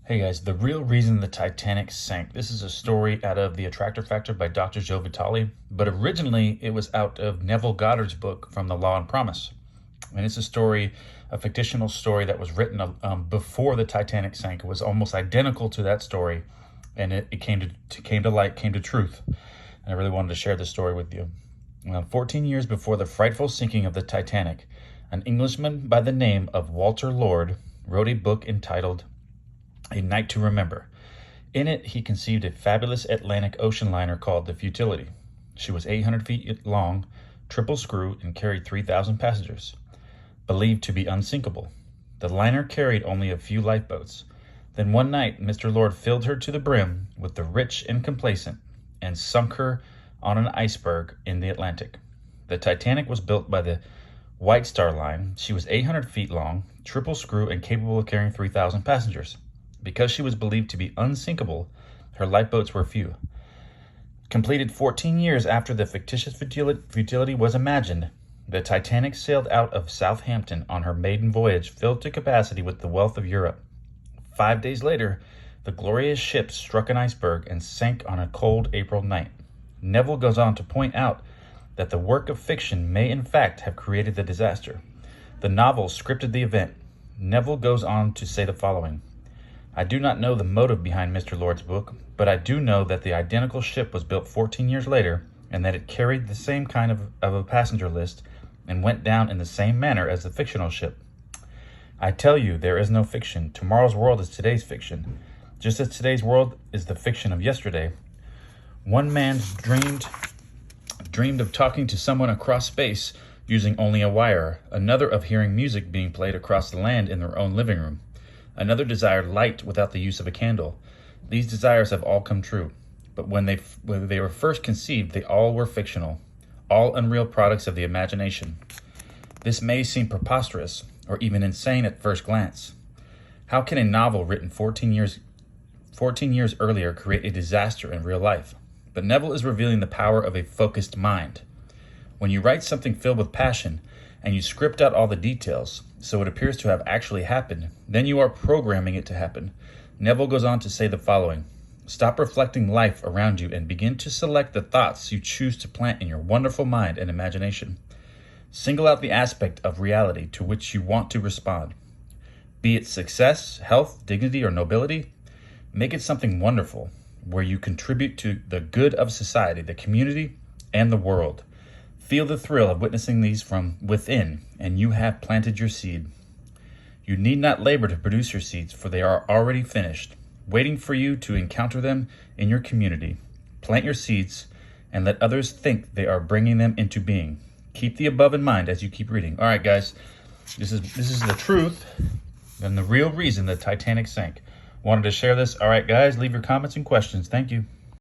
Hey guys, the real reason the Titanic sank. This is a story out of The Attractor Factor by Dr. Joe Vitale, but originally it was out of Neville Goddard's book From the Law and Promise. And it's a story, a fictional story that was written before the Titanic sank. It was almost identical to that story, and it came to light, came to truth. And I really wanted to share this story with you. 14 years before the frightful sinking of the Titanic, an Englishman by the name of Walter Lord wrote a book entitled A Night to Remember. In it, he conceived a fabulous Atlantic Ocean liner called the Futility. She was 800 feet long, triple screw, and carried 3,000 passengers. Believed to be unsinkable, the liner carried only a few lifeboats. Then one night, Mr. Lord filled her to the brim with the rich and complacent and sunk her on an iceberg in the Atlantic. The Titanic was built by the White Star Line. She was 800 feet long, triple screw, and capable of carrying 3,000 passengers. Because she was believed to be unsinkable, her lifeboats were few. Completed 14 years after the fictitious futility was imagined, the Titanic sailed out of Southampton on her maiden voyage, filled to capacity with the wealth of Europe. 5 days later, the glorious ship struck an iceberg and sank on a cold April night. Neville goes on to point out that the work of fiction may in fact have created the disaster. The novel scripted the event. Neville goes on to say the following: I do not know the motive behind Mr. Lord's book, but I do know that the identical ship was built 14 years later and that it carried the same kind of a passenger list and went down in the same manner as the fictional ship. I tell you, there is no fiction. Tomorrow's world is today's fiction. Just as today's world is the fiction of yesterday. One man dreamed of talking to someone across space using only a wire, another of hearing music being played across the land in their own living room. Another desired light without the use of a candle. These desires have all come true, but when they were first conceived, they all were fictional, all unreal products of the imagination. This may seem preposterous or even insane at first glance. How can a novel written 14 years earlier create a disaster in real life? But Neville is revealing the power of a focused mind. When you write something filled with passion and you script out all the details, so it appears to have actually happened, then you are programming it to happen. Neville goes on to say the following: stop reflecting life around you and begin to select the thoughts you choose to plant in your wonderful mind and imagination. Single out the aspect of reality to which you want to respond. Be it success, health, dignity, or nobility, make it something wonderful, where you contribute to the good of society, the community, and the world. Feel the thrill of witnessing these from within, and you have planted your seed. You need not labor to produce your seeds, for they are already finished, waiting for you to encounter them in your community. Plant your seeds, and let others think they are bringing them into being. Keep the above in mind as you keep reading. All right, guys, this is the truth and the real reason the Titanic sank. Wanted to share this. All right, guys, leave your comments and questions. Thank you.